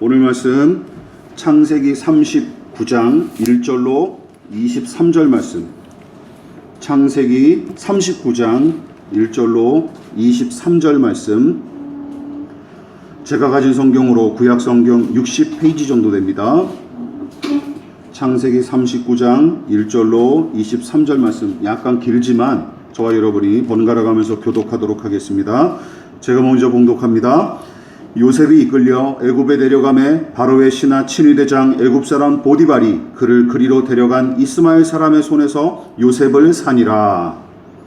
오늘 말씀 창세기 39장 1절로 23절 말씀. 창세기 39장 1절로 23절 말씀. 제가 가진 성경으로 구약 성경 60페이지 정도 됩니다. 창세기 39장 1절로 23절 말씀. 약간 길지만 저와 여러분이 번갈아 가면서 교독하도록 하겠습니다. 제가 먼저 봉독합니다. 요셉이 이끌려 애굽에 데려가매 바로의 신하 친위대장 애굽 사람 보디발이 그를 그리로 데려간 이스마엘 사람의 손에서 요셉을 사니라.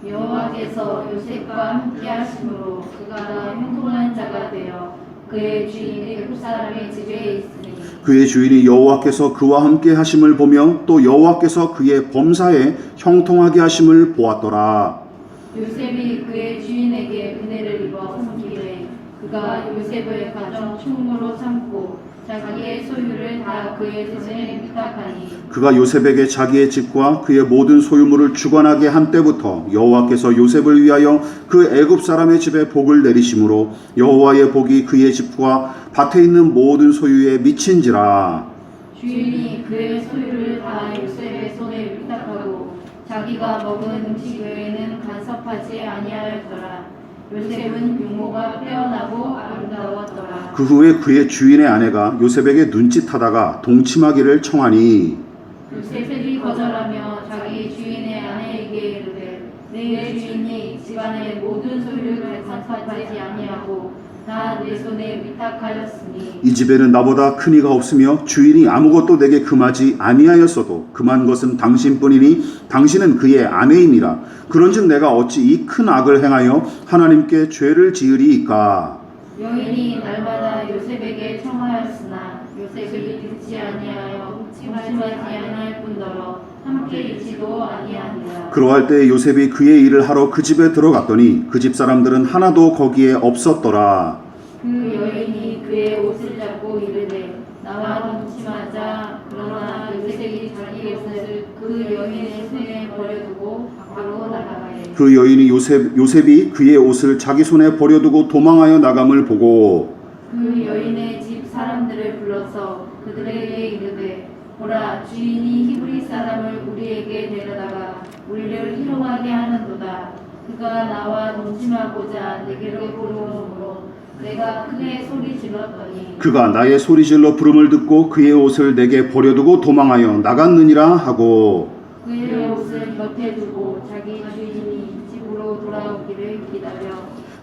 여호와께서 요셉과 함께 하심으로 그가 형통한 자가 되어 그의 주인 애굽 사람의 집에 있으니 그의 주인이 여호와께서 그와 함께 하심을 보며 또 여호와께서 그의 범사에 형통하게 하심을 보았더라. 요셉이 그의 주인에게 은혜를 입어 섬기되 그가 요셉을 가정 총무로 삼고 자기의 소유를 다 그의 손에 위탁하니 그가 요셉에게 자기의 집과 그의 모든 소유물을 주관하게 한 때부터 여호와께서 요셉을 위하여 그 애굽 사람의 집에 복을 내리심으로 여호와의 복이 그의 집과 밭에 있는 모든 소유에 미친지라. 주인이 그의 소유를 다 요셉의 손에 위탁하고 자기가 먹은 음식 외에는 간섭하지 아니하였더라. 요셉은 용모가 빼어나고 아름다웠더라. 그 후에 그의 주인의 아내가 요셉에게 눈짓하다가 동침하기를 청하니 요셉이 거절하며 자기 주인의 아내에게 이르되 내 주인이 집안의 모든 소유를 간섭하지 아니하고 다 내 손에 위탁하였으니 이 집에는 나보다 큰 이가 없으며 주인이 아무것도 내게 금하지 아니하였어도 금한 것은 당신뿐이니 당신은 그의 아내임이라. 그런즉 내가 어찌 이 큰 악을 행하여 하나님께 죄를 지으리이까. 여인이 날마다 요셉에게 청하였으나 요셉이 듣지 아니하여 동침하지 아니할 뿐더러 함께 있지도 아니하니라. 그러할 때 요셉이 그의 일을 하러 그 집에 들어갔더니 그 집 사람들은 하나도 거기에 없었더라. 그 여인이 그의 옷을 잡고 이르되 나와 동침하자. 그러나 요셉이 자기 옷을 그 여인의 손에 버려두고 밖으로 나가매. 그 여인이 요셉이 그의 옷을 자기 손에 버려두고 도망하여 나감을 보고 그 여인의 집 사람들을 불러서 그들에게 이르되 보라, 주인이 히브리 사람을 우리에게 데려다가 우리를 희롱하게 하는도다. 그가 나와 동침하고자 내게로 부르므로 내가 크게 소리 질렀더니 그가 나의 소리질러 부름을 듣고 그의 옷을 내게 버려두고 도망하여 나갔느니라 하고 그의 옷을 곁에 두고 자기 주인이 집으로 돌아오기를 기다려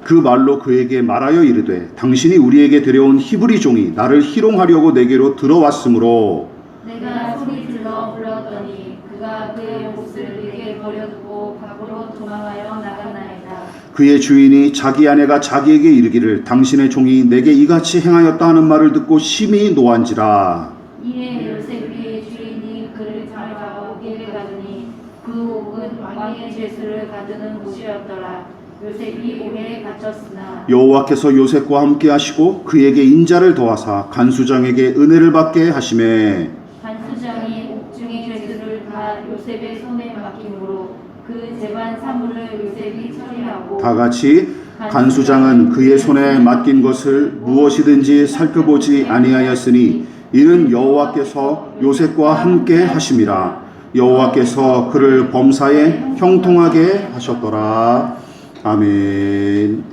그 말로 그에게 말하여 이르되 당신이 우리에게 데려온 히브리 종이 나를 희롱하려고 내게로 들어왔으므로 내가 소리 질러 불렀더니 그가 그의 옷을 내게 버려두고 밖으로 도망하여 나갔나이다. 그의 주인이 자기 아내가 자기에게 이르기를 당신의 종이 내게 이같이 행하였다 하는 말을 듣고 심히 노한지라. 이에 요셉의 주인이 그를 잡아 옥에 가두니 그 옥은 왕의 죄수를 가두는 곳이었더라. 요셉이 옥에 갇혔으나 여호와께서 요셉과 함께 하시고 그에게 인자를 더하사 간수장에게 은혜를 받게 하시매 간수장이 옥중의 죄수를 다 요셉의 손에 맡김으로 그 재반 사물을 요셉이 처리하고 다 같이 간수장은 그의 손에 맡긴 것을 무엇이든지 살펴보지 아니하였으니 이는 여호와께서 요셉과 함께 하심이라. 여호와께서 그를 범사에 형통하게 하셨더라. 아멘.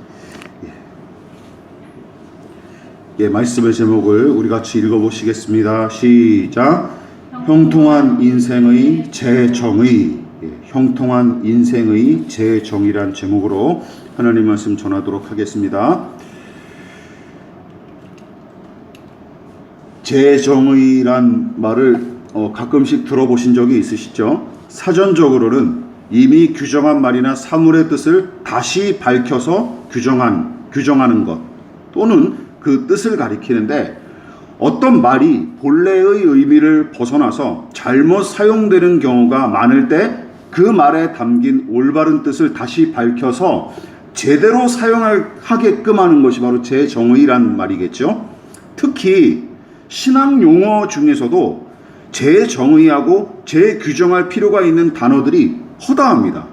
예, 말씀의 제목을 우리 같이 읽어보시겠습니다. 시작. 형통한 인생의 재정의. 예, 형통한 인생의 재정의란 제목으로 하나님 말씀 전하도록 하겠습니다. 재정의란 말을 가끔씩 들어보신 적이 있으시죠? 사전적으로는 이미 규정한 말이나 사물의 뜻을 다시 밝혀서 규정하는 것 또는 그 뜻을 가리키는데 어떤 말이 본래의 의미를 벗어나서 잘못 사용되는 경우가 많을 때 그 말에 담긴 올바른 뜻을 다시 밝혀서 제대로 사용하게끔 하는 것이 바로 재정의란 말이겠죠. 특히 신앙 용어 중에서도 재정의하고 재규정할 필요가 있는 단어들이 허다합니다.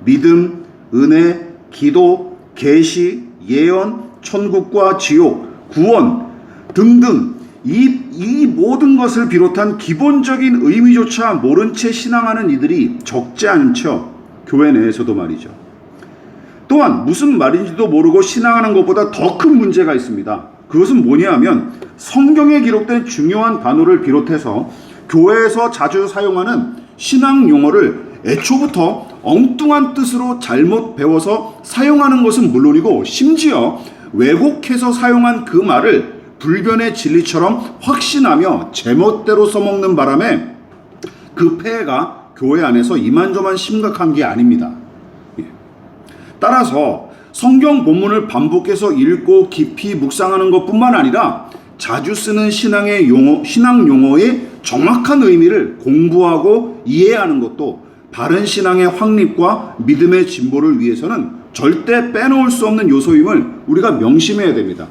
믿음, 은혜, 기도, 계시, 예언, 천국과 지옥, 구원 등등 이 모든 것을 비롯한 기본적인 의미조차 모른 채 신앙하는 이들이 적지 않죠. 교회 내에서도 말이죠. 또한 무슨 말인지도 모르고 신앙하는 것보다 더 큰 문제가 있습니다. 그것은 뭐냐 하면 성경에 기록된 중요한 단어를 비롯해서 교회에서 자주 사용하는 신앙 용어를 애초부터 엉뚱한 뜻으로 잘못 배워서 사용하는 것은 물론이고 심지어 왜곡해서 사용한 그 말을 불변의 진리처럼 확신하며 제멋대로 써먹는 바람에 그 폐해가 교회 안에서 이만저만 심각한 게 아닙니다. 따라서 성경 본문을 반복해서 읽고 깊이 묵상하는 것뿐만 아니라 자주 쓰는 신앙 용어의 정확한 의미를 공부하고 이해하는 것도 바른 신앙의 확립과 믿음의 진보를 위해서는 절대 빼놓을 수 없는 요소임을 우리가 명심해야 됩니다.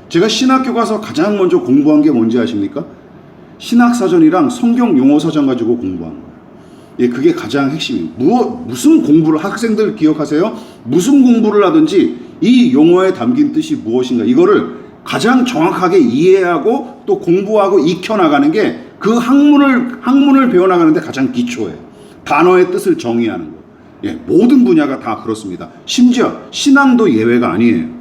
제가 신학교 가서 가장 먼저 공부한 게 뭔지 아십니까? 신학사전이랑 성경 용어사전 가지고 공부한 거예요. 예, 그게 가장 핵심이에요. 무슨 공부를, 학생들 기억하세요? 무슨 공부를 하든지 이 용어에 담긴 뜻이 무엇인가, 이거를 가장 정확하게 이해하고 또 공부하고 익혀나가는 게 그 학문을 배워나가는데 가장 기초예요. 단어의 뜻을 정의하는 거. 예, 모든 분야가 다 그렇습니다. 심지어 신앙도 예외가 아니에요.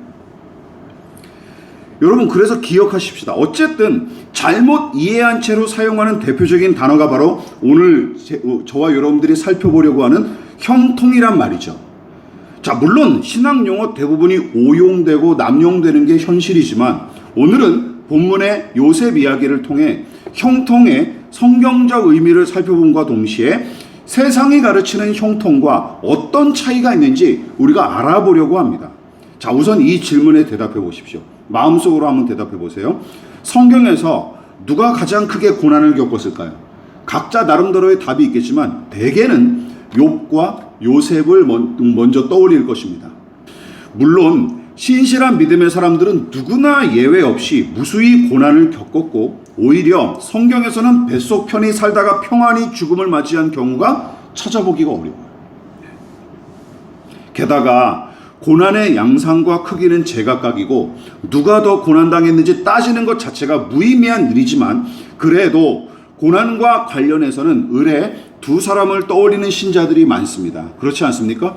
여러분, 그래서 기억하십시다. 어쨌든 잘못 이해한 채로 사용하는 대표적인 단어가 바로 오늘 저와 여러분들이 살펴보려고 하는 형통이란 말이죠. 자, 물론 신앙 용어 대부분이 오용되고 남용되는 게 현실이지만 오늘은 본문의 요셉 이야기를 통해 형통의 성경적 의미를 살펴본과 동시에 세상이 가르치는 형통과 어떤 차이가 있는지 우리가 알아보려고 합니다. 자, 우선 이 질문에 대답해 보십시오. 마음속으로 한번 대답해 보세요. 성경에서 누가 가장 크게 고난을 겪었을까요? 각자 나름대로의 답이 있겠지만 대개는 욥과 요셉을 먼저 떠올릴 것입니다. 물론 신실한 믿음의 사람들은 누구나 예외 없이 무수히 고난을 겪었고 오히려 성경에서는 뱃속 편히 살다가 평안히 죽음을 맞이한 경우가 찾아보기가 어려워요. 게다가 고난의 양상과 크기는 제각각이고 누가 더 고난당했는지 따지는 것 자체가 무의미한 일이지만 그래도 고난과 관련해서는 의례 두 사람을 떠올리는 신자들이 많습니다. 그렇지 않습니까?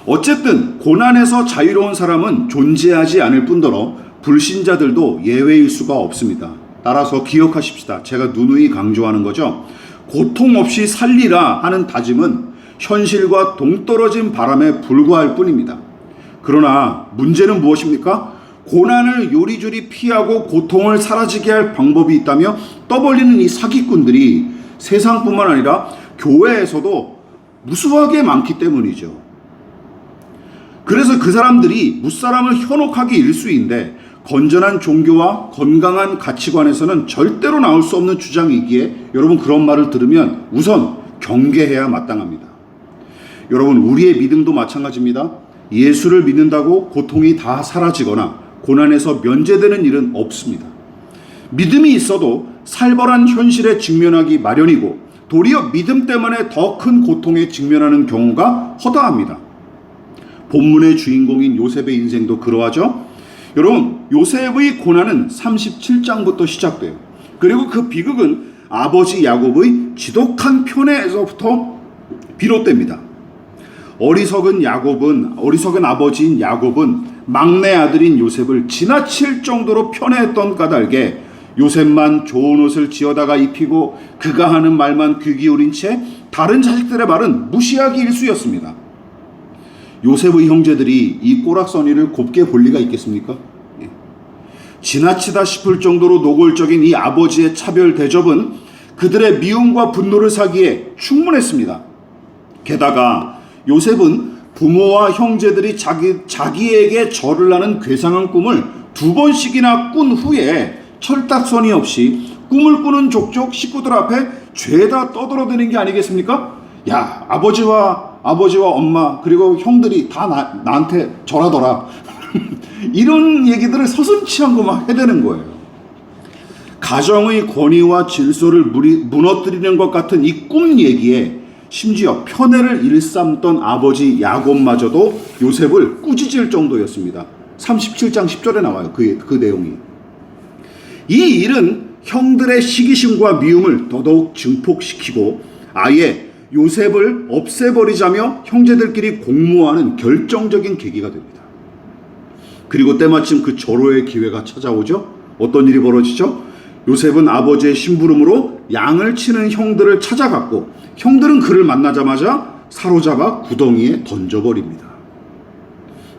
어쨌든 고난에서 자유로운 사람은 존재하지 않을 뿐더러 불신자들도 예외일 수가 없습니다. 따라서 기억하십시다. 제가 누누이 강조하는 거죠. 고통 없이 살리라 하는 다짐은 현실과 동떨어진 바람에 불과할 뿐입니다. 그러나 문제는 무엇입니까? 고난을 요리조리 피하고 고통을 사라지게 할 방법이 있다며 떠벌리는 이 사기꾼들이 세상뿐만 아니라 교회에서도 무수하게 많기 때문이죠. 그래서 그 사람들이 무사람을 현혹하기 일쑤인데 건전한 종교와 건강한 가치관에서는 절대로 나올 수 없는 주장이기에 여러분, 그런 말을 들으면 우선 경계해야 마땅합니다. 여러분, 우리의 믿음도 마찬가지입니다. 예수를 믿는다고 고통이 다 사라지거나 고난에서 면제되는 일은 없습니다. 믿음이 있어도 살벌한 현실에 직면하기 마련이고 도리어 믿음 때문에 더 큰 고통에 직면하는 경우가 허다합니다. 본문의 주인공인 요셉의 인생도 그러하죠. 여러분, 요셉의 고난은 37장부터 시작돼요. 그리고 그 비극은 아버지 야곱의 지독한 편애에서부터 비롯됩니다. 어리석은 아버지인 야곱은 막내 아들인 요셉을 지나칠 정도로 편애했던 까닭에 요셉만 좋은 옷을 지어다가 입히고 그가 하는 말만 귀 기울인 채 다른 자식들의 말은 무시하기 일쑤였습니다. 요셉의 형제들이 이 꼬락서니를 곱게 볼 리가 있겠습니까? 지나치다 싶을 정도로 노골적인 이 아버지의 차별 대접은 그들의 미움과 분노를 사기에 충분했습니다. 게다가 요셉은 부모와 형제들이 자기에게 절을 하는 괴상한 꿈을 2번씩이나 꾼 후에 철딱서니 없이 꿈을 꾸는 족족 식구들 앞에 죄다 떠들어대는 게 아니겠습니까? 야, 아버지와 엄마 그리고 형들이 다 나한테 절하더라. 이런 얘기들을 서슴치 않고 막 해대는 거예요. 가정의 권위와 질서를 무너뜨리는 것 같은 이 꿈 얘기에 심지어 편애를 일삼던 아버지 야곱마저도 요셉을 꾸짖을 정도였습니다. 37장 10절에 나와요. 그 내용이. 이 일은 형들의 시기심과 미움을 더더욱 증폭시키고 아예 요셉을 없애버리자며 형제들끼리 공모하는 결정적인 계기가 됩니다. 그리고 때마침 그 절호의 기회가 찾아오죠. 어떤 일이 벌어지죠? 요셉은 아버지의 심부름으로 양을 치는 형들을 찾아갔고 형들은 그를 만나자마자 사로잡아 구덩이에 던져버립니다.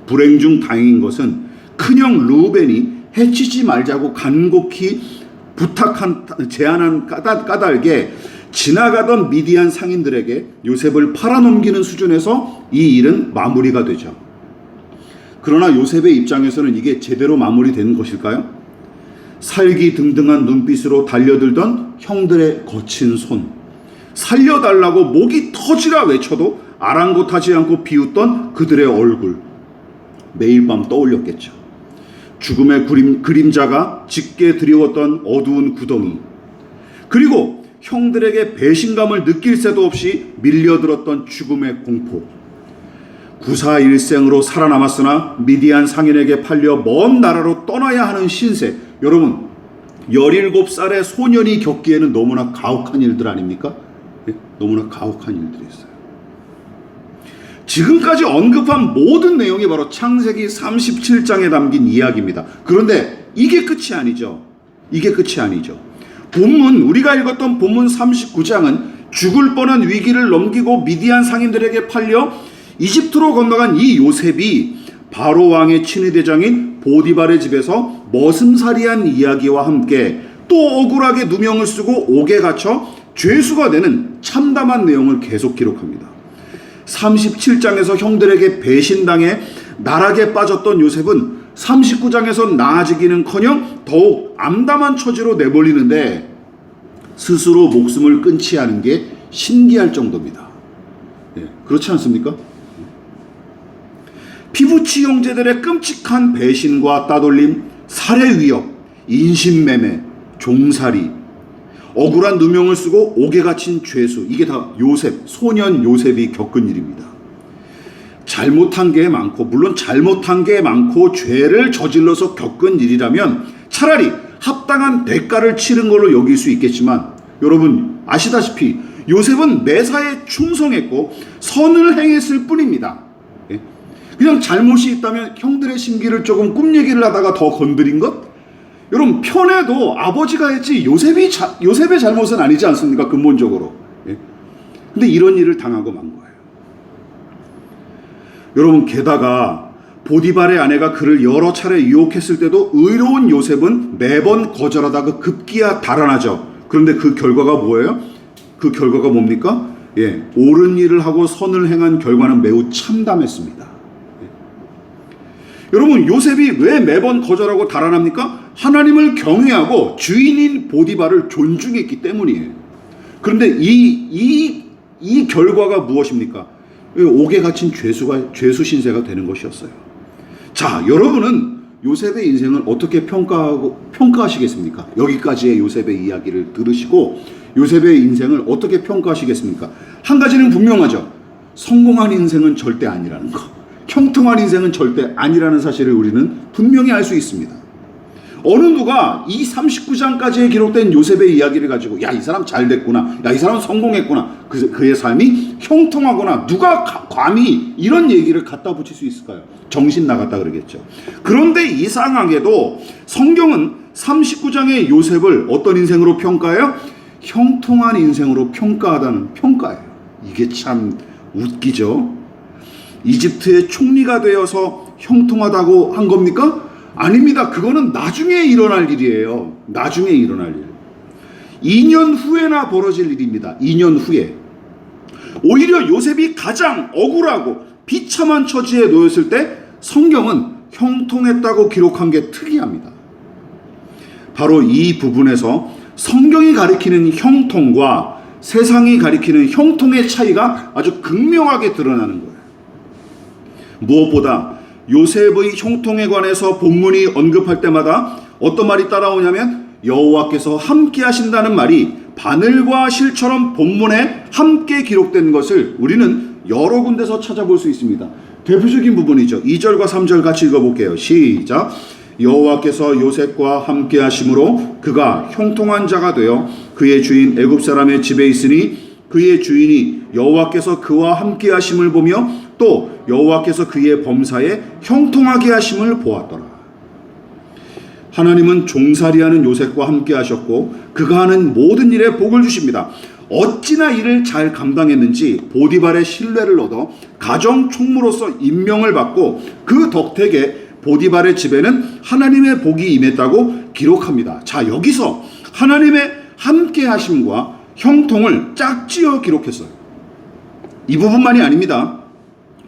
불행 중 다행인 것은 큰형 루벤이 해치지 말자고 간곡히 제안한 까닭에 지나가던 미디안 상인들에게 요셉을 팔아넘기는 수준에서 이 일은 마무리가 되죠. 그러나 요셉의 입장에서는 이게 제대로 마무리된 것일까요? 살기등등한 눈빛으로 달려들던 형들의 거친 손, 살려달라고 목이 터지라 외쳐도 아랑곳하지 않고 비웃던 그들의 얼굴, 매일 밤 떠올렸겠죠. 죽음의 그림자가 짙게 드리웠던 어두운 구덩이, 그리고 형들에게 배신감을 느낄 새도 없이 밀려들었던 죽음의 공포. 구사일생으로 살아남았으나 미디안 상인에게 팔려 먼 나라로 떠나야 하는 신세. 여러분, 17살의 소년이 겪기에는 너무나 가혹한 일들 아닙니까? 너무나 가혹한 일들이었어요. 지금까지 언급한 모든 내용이 바로 창세기 37장에 담긴 이야기입니다. 그런데 이게 끝이 아니죠. 이게 끝이 아니죠. 우리가 읽었던 본문 39장은 죽을 뻔한 위기를 넘기고 미디안 상인들에게 팔려 이집트로 건너간 이 요셉이 바로 왕의 친위대장인 보디발의 집에서 머슴살이한 이야기와 함께 또 억울하게 누명을 쓰고 옥에 갇혀 죄수가 되는 참담한 내용을 계속 기록합니다. 37장에서 형들에게 배신당해 나락에 빠졌던 요셉은 39장에서 나아지기는커녕 더욱 암담한 처지로 내몰리는데 스스로 목숨을 끊지 않은 게 신기할 정도입니다. 그렇지 않습니까? 피부치 형제들의 끔찍한 배신과 따돌림, 살해 위협, 인신매매, 종살이, 억울한 누명을 쓰고 옥에 갇힌 죄수, 이게 다 소년 요셉이 겪은 일입니다. 잘못한 게 많고, 물론 잘못한 게 많고 죄를 저질러서 겪은 일이라면 차라리 합당한 대가를 치른 걸로 여길 수 있겠지만, 여러분 아시다시피 요셉은 매사에 충성했고 선을 행했을 뿐입니다. 그냥 잘못이 있다면 형들의 심기를 조금 꿈 얘기를 하다가 더 건드린 것? 여러분, 편해도 아버지가 했지 요셉의 잘못은 아니지 않습니까? 근본적으로. 근데 이런 일을 당하고 만 거예요. 여러분, 게다가 보디발의 아내가 그를 여러 차례 유혹했을 때도 의로운 요셉은 매번 거절하다가 급기야 달아나죠. 그런데 그 결과가 뭐예요? 그 결과가 뭡니까? 옳은 일을 하고 선을 행한 결과는 매우 참담했습니다. 여러분, 요셉이 왜 매번 거절하고 달아납니까? 하나님을 경외하고 주인인 보디발을 존중했기 때문이에요. 그런데 이 결과가 무엇입니까? 옥에 갇힌 죄수 신세가 되는 것이었어요. 자, 여러분은 요셉의 인생을 어떻게 평가하시겠습니까? 여기까지의 요셉의 이야기를 들으시고 요셉의 인생을 어떻게 평가하시겠습니까? 한 가지는 분명하죠. 성공한 인생은 절대 아니라는 거. 형통한 인생은 절대 아니라는 사실을 우리는 분명히 알 수 있습니다. 어느 누가 이 39장까지에 기록된 요셉의 이야기를 가지고 야, 이 사람 잘 됐구나, 야, 이 사람 성공했구나, 그의 삶이 형통하구나, 누가 감히 이런 얘기를 갖다 붙일 수 있을까요? 정신 나갔다 그러겠죠. 그런데 이상하게도 성경은 39장의 요셉을 어떤 인생으로 평가해요? 형통한 인생으로 평가하다는 평가예요. 이게 참 웃기죠. 이집트의 총리가 되어서 형통하다고 한 겁니까? 아닙니다. 그거는 나중에 일어날 일이에요. 나중에 일어날 일. 2년 후에나 벌어질 일입니다. 2년 후에. 오히려 요셉이 가장 억울하고 비참한 처지에 놓였을 때 성경은 형통했다고 기록한 게 특이합니다. 바로 이 부분에서 성경이 가리키는 형통과 세상이 가리키는 형통의 차이가 아주 극명하게 드러나는 거예요. 무엇보다 요셉의 형통에 관해서 본문이 언급할 때마다 어떤 말이 따라오냐면 여호와께서 함께 하신다는 말이 바늘과 실처럼 본문에 함께 기록된 것을 우리는 여러 군데서 찾아볼 수 있습니다. 대표적인 부분이죠. 2절과 3절 같이 읽어볼게요. 시작. 여호와께서 요셉과 함께 하심으로 그가 형통한 자가 되어 그의 주인 애굽 사람의 집에 있으니 그의 주인이 여호와께서 그와 함께 하심을 보며 또 여호와께서 그의 범사에 형통하게 하심을 보았더라. 하나님은 종살이하는 요셉과 함께 하셨고 그가 하는 모든 일에 복을 주십니다. 어찌나 일을 잘 감당했는지 보디발의 신뢰를 얻어 가정 총무로서 임명을 받고 그 덕택에 보디발의 집에는 하나님의 복이 임했다고 기록합니다. 자, 여기서 하나님의 함께 하심과 형통을 짝지어 기록했어요. 이 부분만이 아닙니다.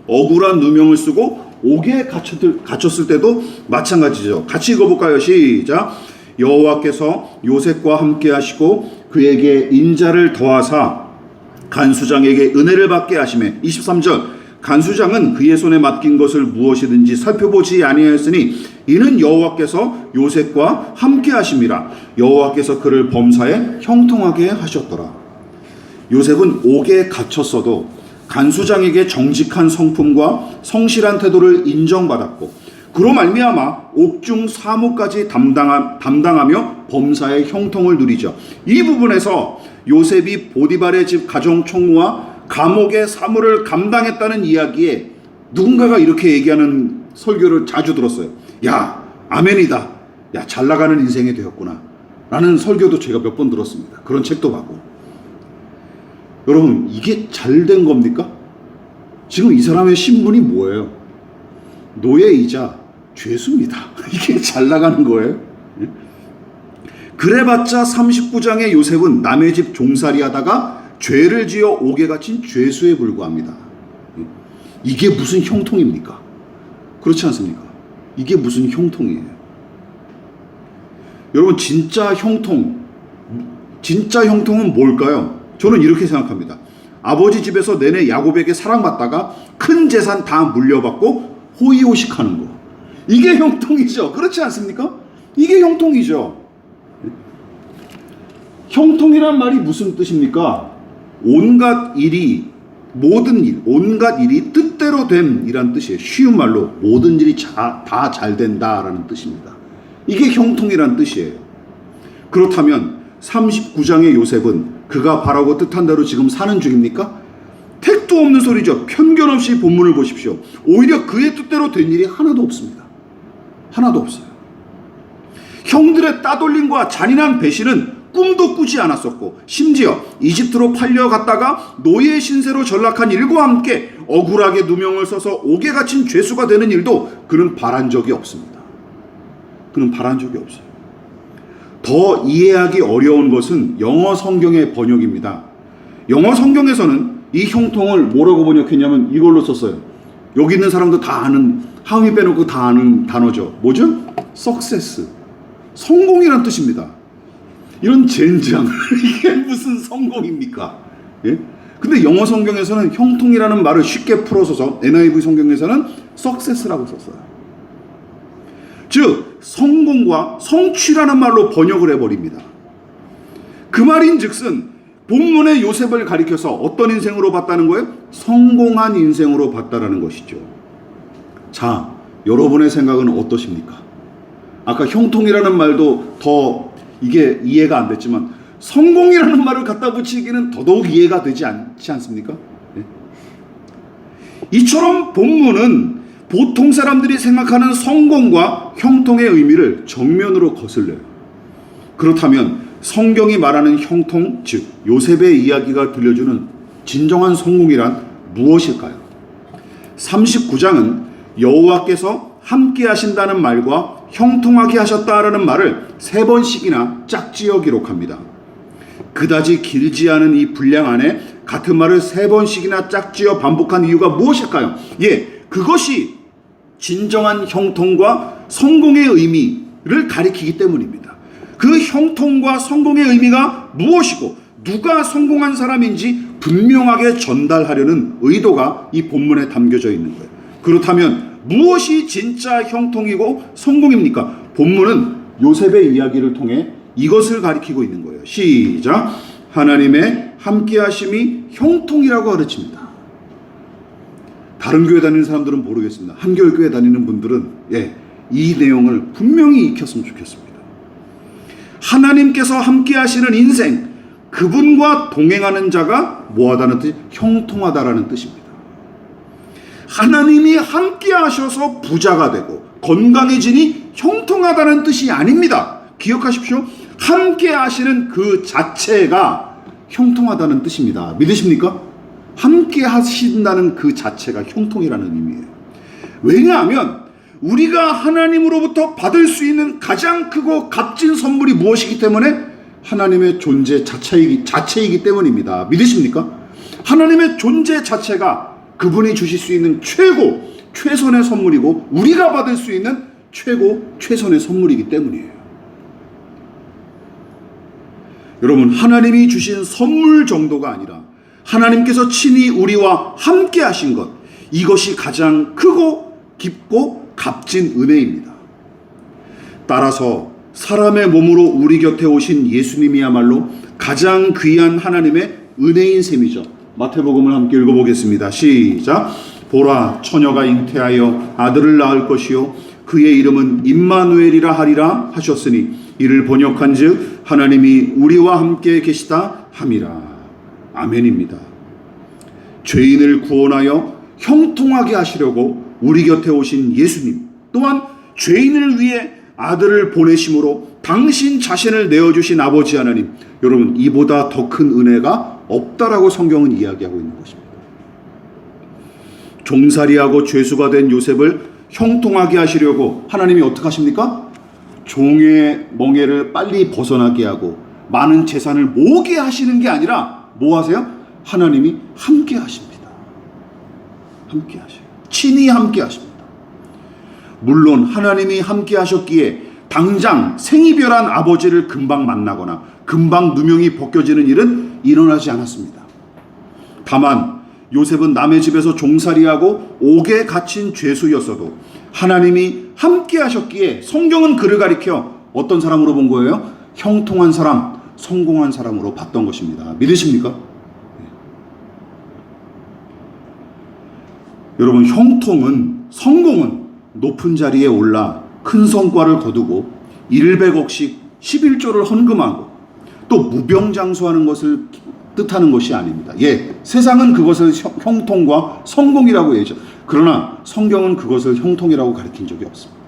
억울한 누명을 쓰고 옥에 갇혔을 때도 마찬가지죠. 같이 읽어볼까요? 시작. 여호와께서 요셉과 함께 하시고 그에게 인자를 더하사 간수장에게 은혜를 받게 하시매. 23절. 간수장은 그의 손에 맡긴 것을 무엇이든지 살펴보지 아니하였으니 이는 여호와께서 요셉과 함께 하심이라. 여호와께서 그를 범사에 형통하게 하셨더라. 요셉은 옥에 갇혔어도 간수장에게 정직한 성품과 성실한 태도를 인정받았고 그로 말미암아 옥중 사무까지 담당하며 범사의 형통을 누리죠. 이 부분에서 요셉이 보디발의 집 가정 총무와 감옥의 사무를 감당했다는 이야기에 누군가가 이렇게 얘기하는 설교를 자주 들었어요. 야, 아멘이다. 야, 잘 나가는 인생이 되었구나. 라는 설교도 제가 몇 번 들었습니다. 그런 책도 봤고. 여러분, 이게 잘 된 겁니까? 지금 이 사람의 신분이 뭐예요? 노예이자 죄수입니다. 이게 잘 나가는 거예요? 그래봤자 39장의 요셉은 남의 집 종살이 하다가 죄를 지어 옥에 갇힌 죄수에 불과합니다. 이게 무슨 형통입니까? 그렇지 않습니까? 이게 무슨 형통이에요? 여러분, 진짜 형통은 뭘까요? 저는 이렇게 생각합니다. 아버지 집에서 내내 야곱에게 사랑받다가 큰 재산 다 물려받고 호의호식하는 거. 이게 형통이죠. 그렇지 않습니까? 이게 형통이죠. 형통이란 말이 무슨 뜻입니까? 온갖 일이 뜻대로 됨이란 뜻이에요. 쉬운 말로 모든 일이 다 잘 된다라는 뜻입니다. 이게 형통이란 뜻이에요. 그렇다면 39장의 요셉은 그가 바라고 뜻한 대로 지금 사는 중입니까? 택도 없는 소리죠. 편견 없이 본문을 보십시오. 오히려 그의 뜻대로 된 일이 하나도 없습니다. 하나도 없어요. 형들의 따돌림과 잔인한 배신은 꿈도 꾸지 않았었고 심지어 이집트로 팔려갔다가 노예 신세로 전락한 일과 함께 억울하게 누명을 써서 옥에 갇힌 죄수가 되는 일도 그는 바란 적이 없습니다. 그는 바란 적이 없어요. 더 이해하기 어려운 것은 영어 성경의 번역입니다. 영어 성경에서는 이 형통을 뭐라고 번역했냐면 이걸로 썼어요. 여기 있는 사람도 다 아는, 하위 빼놓고 다 아는 단어죠. 뭐죠? success. 성공이란 뜻입니다. 이런 젠장. 이게 무슨 성공입니까? 예? 근데 영어 성경에서는 형통이라는 말을 쉽게 풀어서서 NIV 성경에서는 success라고 썼어요. 즉 성공과 성취라는 말로 번역을 해버립니다. 그 말인즉슨 본문의 요셉을 가리켜서 어떤 인생으로 봤다는 거예요? 성공한 인생으로 봤다라는 것이죠. 자, 여러분의 생각은 어떠십니까? 아까 형통이라는 말도 더 이게 이해가 안 됐지만 성공이라는 말을 갖다 붙이기는 더더욱 이해가 되지 않지 않습니까? 네. 이처럼 본문은 보통 사람들이 생각하는 성공과 형통의 의미를 정면으로 거슬려요. 그렇다면 성경이 말하는 형통, 즉 요셉의 이야기가 들려주는 진정한 성공이란 무엇일까요? 39장은 여호와께서 함께 하신다는 말과 형통하게 하셨다라는 말을 3번씩이나 짝지어 기록합니다. 그다지 길지 않은 이 분량 안에 같은 말을 3번씩이나 짝지어 반복한 이유가 무엇일까요? 그것이 진정한 형통과 성공의 의미를 가리키기 때문입니다. 그 형통과 성공의 의미가 무엇이고 누가 성공한 사람인지 분명하게 전달하려는 의도가 이 본문에 담겨져 있는 거예요. 그렇다면 무엇이 진짜 형통이고 성공입니까? 본문은 요셉의 이야기를 통해 이것을 가리키고 있는 거예요. 시작. 하나님의 함께하심이 형통이라고 가르칩니다. 다른 교회 다니는 사람들은 모르겠습니다. 한겨울교회 다니는 분들은 이 내용을 분명히 익혔으면 좋겠습니다. 하나님께서 함께 하시는 인생, 그분과 동행하는 자가 뭐하다는 뜻이? 형통하다라는 뜻입니다. 하나님이 함께 하셔서 부자가 되고 건강해지니 형통하다는 뜻이 아닙니다. 기억하십시오. 함께 하시는 그 자체가 형통하다는 뜻입니다. 믿으십니까? 함께 하신다는 그 자체가 형통이라는 의미예요. 왜냐하면 우리가 하나님으로부터 받을 수 있는 가장 크고 값진 선물이 무엇이기 때문에? 하나님의 존재 자체이기 때문입니다. 믿으십니까? 하나님의 존재 자체가 그분이 주실 수 있는 최선의 선물이고 우리가 받을 수 있는 최선의 선물이기 때문이에요. 여러분, 하나님이 주신 선물 정도가 아니라 하나님께서 친히 우리와 함께 하신 것, 이것이 가장 크고 깊고 값진 은혜입니다. 따라서 사람의 몸으로 우리 곁에 오신 예수님이야말로 가장 귀한 하나님의 은혜인 셈이죠. 마태복음을 함께 읽어보겠습니다. 시작. 보라, 처녀가 잉태하여 아들을 낳을 것이요 그의 이름은 임마누엘이라 하리라 하셨으니 이를 번역한즉 하나님이 우리와 함께 계시다 함이라. 아멘입니다. 죄인을 구원하여 형통하게 하시려고 우리 곁에 오신 예수님, 또한 죄인을 위해 아들을 보내심으로 당신 자신을 내어주신 아버지 하나님, 여러분, 이보다 더 큰 은혜가 없다라고 성경은 이야기하고 있는 것입니다. 종살이하고 죄수가 된 요셉을 형통하게 하시려고 하나님이 어떻게 하십니까? 종의 멍에를 빨리 벗어나게 하고 많은 재산을 모으게 하시는 게 아니라 뭐 하세요? 하나님이 함께 하십니다. 함께 하셔요. 친히 함께 하십니다. 물론 하나님이 함께 하셨기에 당장 생이별한 아버지를 금방 만나거나 금방 누명이 벗겨지는 일은 일어나지 않았습니다. 다만 요셉은 남의 집에서 종살이하고 옥에 갇힌 죄수였어도 하나님이 함께 하셨기에 성경은 그를 가리켜 어떤 사람으로 본 거예요? 형통한 사람, 성공한 사람으로 봤던 것입니다. 믿으십니까? 여러분, 형통은, 성공은 높은 자리에 올라 큰 성과를 거두고 100억씩 11조를 헌금하고 또 무병장수하는 것을 뜻하는 것이 아닙니다. 예, 세상은 그것을 형통과 성공이라고 얘기하죠. 그러나 성경은 그것을 형통이라고 가르친 적이 없습니다.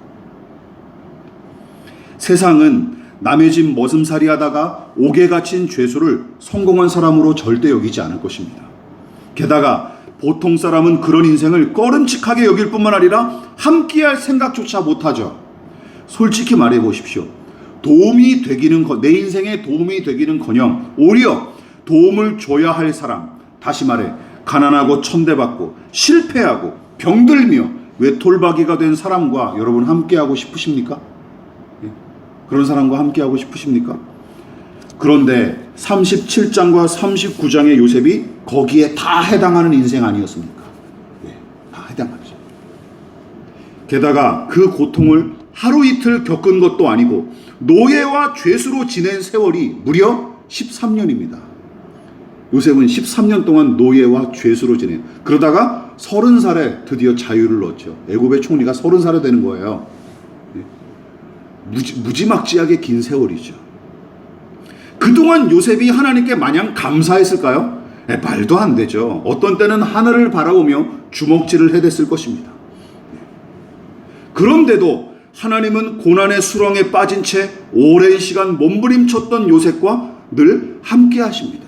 세상은 남의 집 머슴살이 하다가 옥에 갇힌 죄수를 성공한 사람으로 절대 여기지 않을 것입니다. 게다가 보통 사람은 그런 인생을 꺼름칙하게 여길 뿐만 아니라 함께할 생각조차 못하죠. 솔직히 말해 보십시오. 내 인생에 도움이 되기는커녕 오히려 도움을 줘야 할 사람, 다시 말해 가난하고 천대받고 실패하고 병들며 외톨박이가 된 사람과 여러분 함께하고 싶으십니까? 그런 사람과 함께하고 싶으십니까? 그런데 37장과 39장의 요셉이 거기에 다 해당하는 인생 아니었습니까? 다 해당하죠. 게다가 그 고통을 하루 이틀 겪은 것도 아니고 노예와 죄수로 지낸 세월이 무려 13년입니다. 요셉은 13년 동안 노예와 죄수로 지낸, 그러다가 30살에 드디어 자유를 얻죠. 애굽의 총리가 30살에 되는 거예요. 무지막지하게 긴 세월이죠. 그동안 요셉이 하나님께 마냥 감사했을까요? 말도 안 되죠. 어떤 때는 하늘을 바라보며 주먹질을 해댔을 것입니다. 그런데도 하나님은 고난의 수렁에 빠진 채 오랜 시간 몸부림쳤던 요셉과 늘 함께 하십니다.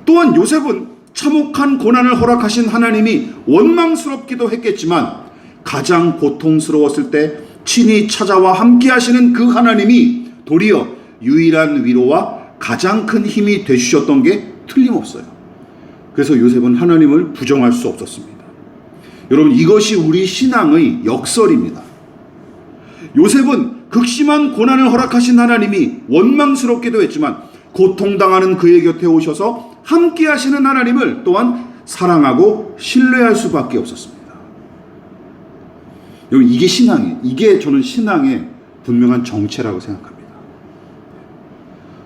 또한 요셉은 참혹한 고난을 허락하신 하나님이 원망스럽기도 했겠지만 가장 고통스러웠을 때 친히 찾아와 함께 하시는 그 하나님이 도리어 유일한 위로와 가장 큰 힘이 되주셨던 게 틀림없어요. 그래서 요셉은 하나님을 부정할 수 없었습니다. 여러분, 이것이 우리 신앙의 역설입니다. 요셉은 극심한 고난을 허락하신 하나님이 원망스럽기도 했지만 고통당하는 그의 곁에 오셔서 함께 하시는 하나님을 또한 사랑하고 신뢰할 수밖에 없었습니다. 여러분, 이게 신앙이에요. 이게 저는 신앙의 분명한 정체라고 생각합니다.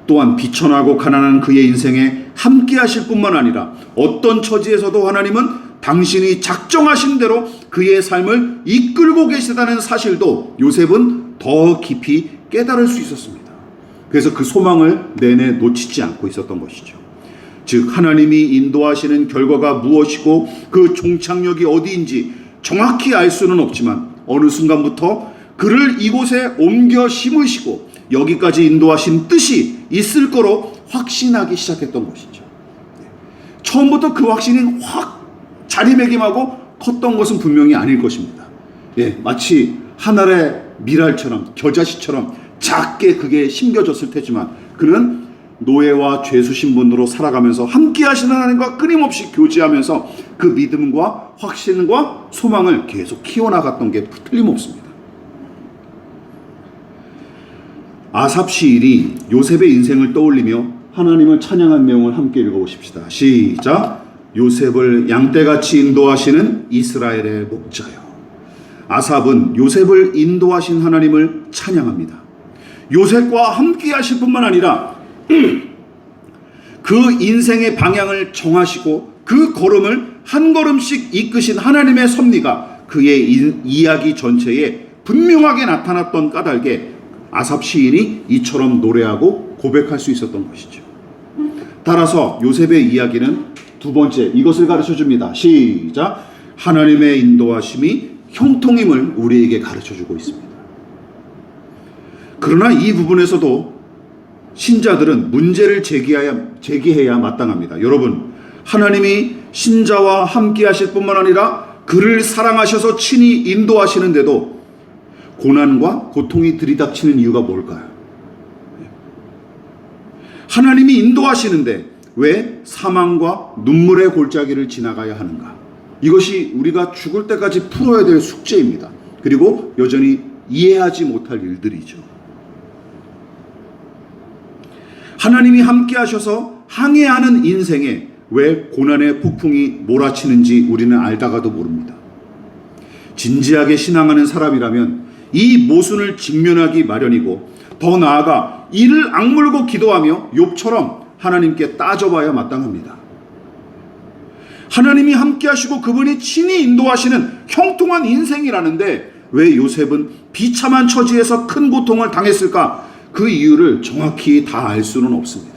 또한 비천하고 가난한 그의 인생에 함께 하실 뿐만 아니라 어떤 처지에서도 하나님은 당신이 작정하신 대로 그의 삶을 이끌고 계시다는 사실도 요셉은 더 깊이 깨달을 수 있었습니다. 그래서 그 소망을 내내 놓치지 않고 있었던 것이죠. 즉 하나님이 인도하시는 결과가 무엇이고 그 종착역이 어디인지 정확히 알 수는 없지만 어느 순간부터 그를 이곳에 옮겨 심으시고 여기까지 인도하신 뜻이 있을 거로 확신하기 시작했던 것이죠. 처음부터 그 확신이 확 자리매김하고 컸던 것은 분명히 아닐 것입니다. 마치 하늘의 미랄처럼 겨자씨처럼 작게 그게 심겨졌을 테지만 그는 노예와 죄수 신분으로 살아가면서 함께 하시는 하나님과 끊임없이 교제하면서 그 믿음과 확신과 소망을 계속 키워나갔던 게 틀림없습니다. 아삽 시인이 요셉의 인생을 떠올리며 하나님을 찬양한 내용을 함께 읽어보십시다. 시작. 요셉을 양떼같이 인도하시는 이스라엘의 목자여. 아삽은 요셉을 인도하신 하나님을 찬양합니다. 요셉과 함께 하실 뿐만 아니라 그 인생의 방향을 정하시고 그 걸음을 한 걸음씩 이끄신 하나님의 섭리가 그의 이야기 전체에 분명하게 나타났던 까닭에 아삽 시인이 이처럼 노래하고 고백할 수 있었던 것이죠. 따라서 요셉의 이야기는 두 번째 이것을 가르쳐 줍니다. 시작. 하나님의 인도하심이 형통임을 우리에게 가르쳐 주고 있습니다. 그러나 이 부분에서도 신자들은 문제를 제기해야 마땅합니다. 여러분, 하나님이 신자와 함께 하실 뿐만 아니라 그를 사랑하셔서 친히 인도하시는데도 고난과 고통이 들이닥치는 이유가 뭘까요? 하나님이 인도하시는데 왜 사망과 눈물의 골짜기를 지나가야 하는가? 이것이 우리가 죽을 때까지 풀어야 될 숙제입니다. 그리고 여전히 이해하지 못할 일들이죠. 하나님이 함께 하셔서 항해하는 인생에 왜 고난의 폭풍이 몰아치는지 우리는 알다가도 모릅니다. 진지하게 신앙하는 사람이라면 이 모순을 직면하기 마련이고 더 나아가 이를 악물고 기도하며 욥처럼 하나님께 따져봐야 마땅합니다. 하나님이 함께 하시고 그분이 친히 인도하시는 형통한 인생이라는데 왜 요셉은 비참한 처지에서 큰 고통을 당했을까? 그 이유를 정확히 다 알 수는 없습니다.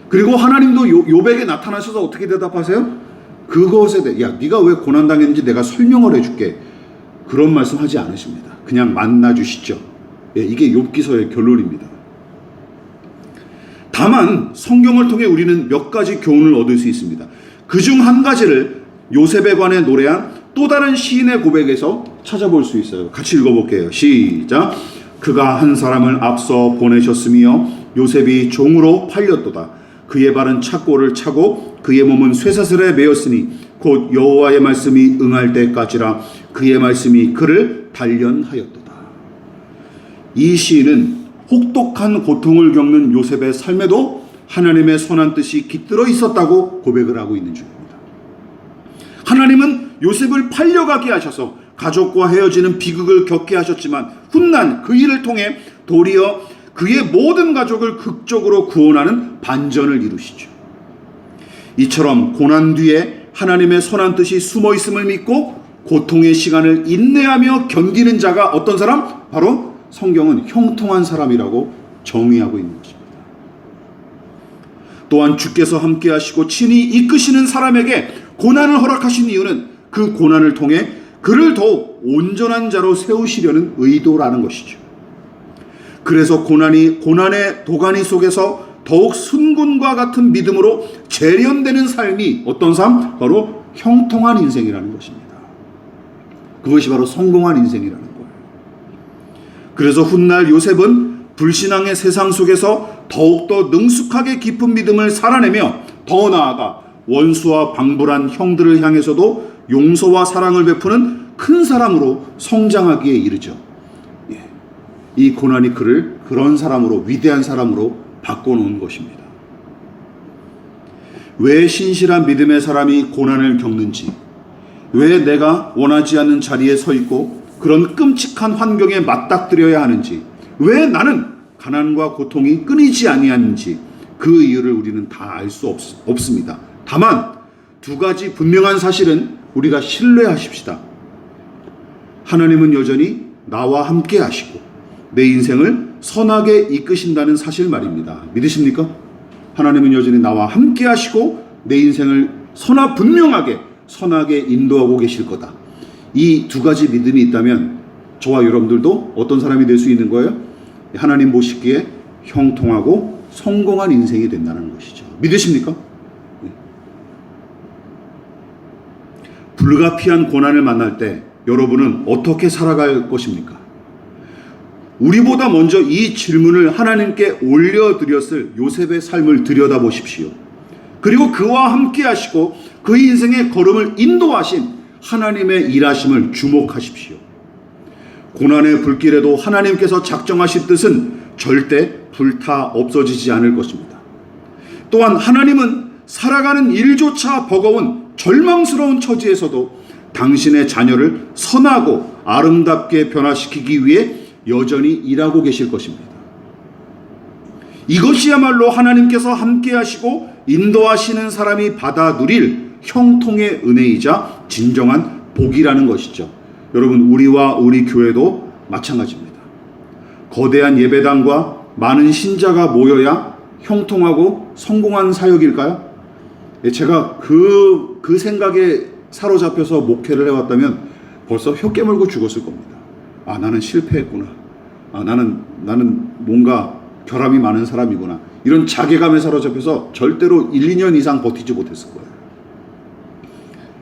그리고 하나님도 욥에게 나타나셔서 어떻게 대답하세요? 그것에 대해 네가 왜 고난당했는지 내가 설명을 해줄게. 그런 말씀하지 않으십니다. 그냥 만나주시죠. 이게 욥기서의 결론입니다. 다만 성경을 통해 우리는 몇 가지 교훈을 얻을 수 있습니다. 그중 한 가지를 요셉에 관해 노래한 또 다른 시인의 고백에서 찾아볼 수 있어요. 같이 읽어볼게요. 시작. 그가 한 사람을 앞서 보내셨으며 요셉이 종으로 팔렸도다. 그의 발은 착고를 차고 그의 몸은 쇠사슬에 매였으니 곧 여호와의 말씀이 응할 때까지라. 그의 말씀이 그를 단련하였도다. 이 시인은 혹독한 고통을 겪는 요셉의 삶에도 하나님의 선한 뜻이 깃들어 있었다고 고백을 하고 있는 중입니다. 하나님은 요셉을 팔려가게 하셔서 가족과 헤어지는 비극을 겪게 하셨지만 훗날 그 일을 통해 도리어 그의 모든 가족을 극적으로 구원하는 반전을 이루시죠. 이처럼 고난 뒤에 하나님의 선한 뜻이 숨어 있음을 믿고 고통의 시간을 인내하며 견디는 자가 어떤 사람? 바로 성경은 형통한 사람이라고 정의하고 있는 것입니다. 또한 주께서 함께 하시고 친히 이끄시는 사람에게 고난을 허락하신 이유는 그 고난을 통해 그를 더욱 온전한 자로 세우시려는 의도라는 것이죠. 그래서 고난의 도가니 속에서 더욱 순군과 같은 믿음으로 재련되는 삶이 어떤 삶? 바로 형통한 인생이라는 것입니다. 그것이 바로 성공한 인생이라는 거예요. 그래서 훗날 요셉은 불신앙의 세상 속에서 더욱더 능숙하게 깊은 믿음을 살아내며 더 나아가 원수와 방불한 형들을 향해서도 용서와 사랑을 베푸는 큰 사람으로 성장하기에 이르죠. 이 고난이 그를 그런 사람으로, 위대한 사람으로 바꿔놓은 것입니다. 왜 신실한 믿음의 사람이 고난을 겪는지, 왜 내가 원하지 않는 자리에 서 있고 그런 끔찍한 환경에 맞닥뜨려야 하는지, 왜 나는 가난과 고통이 끊이지 아니하는지 그 이유를 우리는 다 알 수 없습니다. 다만 두 가지 분명한 사실은 우리가 신뢰하십시다. 하나님은 여전히 나와 함께 하시고 내 인생을 선하게 이끄신다는 사실 말입니다. 믿으십니까? 하나님은 여전히 나와 함께 하시고 내 인생을 분명하게 선하게 인도하고 계실 거다. 이 두 가지 믿음이 있다면 저와 여러분들도 어떤 사람이 될 수 있는 거예요? 하나님 보시기에 형통하고 성공한 인생이 된다는 것이죠. 믿으십니까? 불가피한 고난을 만날 때 여러분은 어떻게 살아갈 것입니까? 우리보다 먼저 이 질문을 하나님께 올려드렸을 요셉의 삶을 들여다보십시오. 그리고 그와 함께 하시고 그 인생의 걸음을 인도하신 하나님의 일하심을 주목하십시오. 고난의 불길에도 하나님께서 작정하신 뜻은 절대 불타 없어지지 않을 것입니다. 또한 하나님은 살아가는 일조차 버거운 절망스러운 처지에서도 당신의 자녀를 선하고 아름답게 변화시키기 위해 여전히 일하고 계실 것입니다. 이것이야말로 하나님께서 함께 하시고 인도하시는 사람이 받아 누릴 형통의 은혜이자 진정한 복이라는 것이죠. 여러분, 우리와 우리 교회도 마찬가지입니다. 거대한 예배당과 많은 신자가 모여야 형통하고 성공한 사역일까요? 제가 그 생각에 사로잡혀서 목회를 해왔다면 벌써 혀 깨물고 죽었을 겁니다. 아, 나는 실패했구나. 아, 나는 뭔가 결함이 많은 사람이구나. 이런 자괴감에 사로잡혀서 절대로 1, 2년 이상 버티지 못했을 거예요.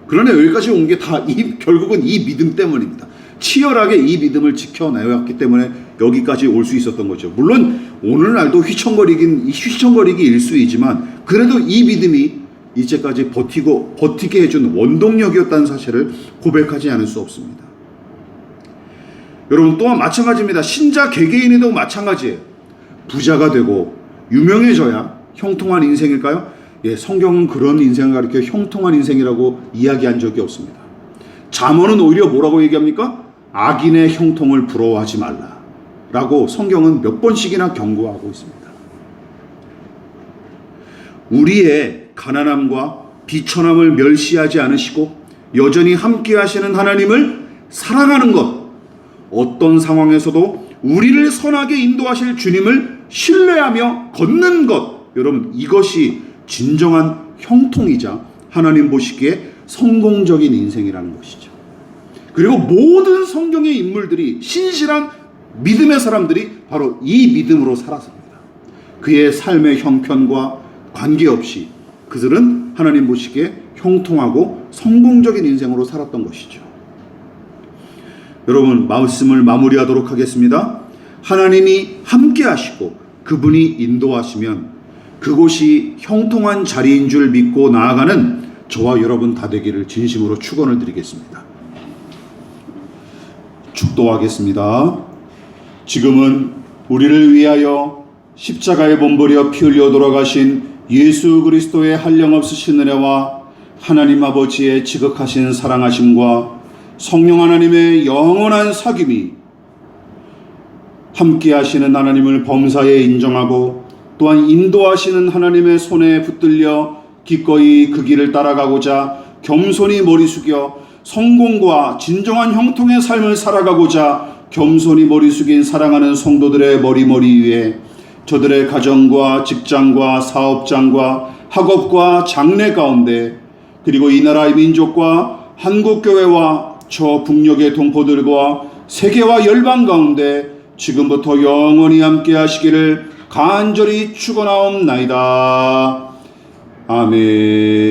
그러나 여기까지 온 게 다 결국은 이 믿음 때문입니다. 치열하게 이 믿음을 지켜내왔기 때문에 여기까지 올 수 있었던 거죠. 물론 오늘날도 휘청거리기 일쑤이지만 그래도 이 믿음이 이제까지 버티게 해준 원동력이었다는 사실을 고백하지 않을 수 없습니다. 여러분, 또한 마찬가지입니다. 신자 개개인에도 마찬가지예요. 부자가 되고 유명해져야 형통한 인생일까요? 성경은 그런 인생을 가리켜 형통한 인생이라고 이야기한 적이 없습니다. 잠언은 오히려 뭐라고 얘기합니까? 악인의 형통을 부러워하지 말라 라고 성경은 몇 번씩이나 경고하고 있습니다. 우리의 가난함과 비천함을 멸시하지 않으시고 여전히 함께 하시는 하나님을 사랑하는 것, 어떤 상황에서도 우리를 선하게 인도하실 주님을 신뢰하며 걷는 것, 여러분, 이것이 진정한 형통이자 하나님 보시기에 성공적인 인생이라는 것이죠. 그리고 모든 성경의 인물들이, 신실한 믿음의 사람들이 바로 이 믿음으로 살았습니다. 그의 삶의 형편과 관계없이 그들은 하나님 보시기에 형통하고 성공적인 인생으로 살았던 것이죠. 여러분, 말씀을 마무리하도록 하겠습니다. 하나님이 함께 하시고 그분이 인도하시면 그곳이 형통한 자리인 줄 믿고 나아가는 저와 여러분 다 되기를 진심으로 축원을 드리겠습니다. 축도하겠습니다. 지금은 우리를 위하여 십자가에 몸부려 피 흘려 돌아가신 예수 그리스도의 한량없으신 은혜와 하나님 아버지의 지극하신 사랑하심과 성령 하나님의 영원한 사귐이 함께 하시는 하나님을 범사에 인정하고 또한 인도하시는 하나님의 손에 붙들려 기꺼이 그 길을 따라가고자 겸손히 머리 숙여 성공과 진정한 형통의 삶을 살아가고자 겸손히 머리 숙인 사랑하는 성도들의 머리 위에 저들의 가정과 직장과 사업장과 학업과 장래 가운데 그리고 이 나라의 민족과 한국교회와 저 북녘의 동포들과 세계와 열방 가운데 지금부터 영원히 함께 하시기를 간절히 축원하옵나이다. 아멘.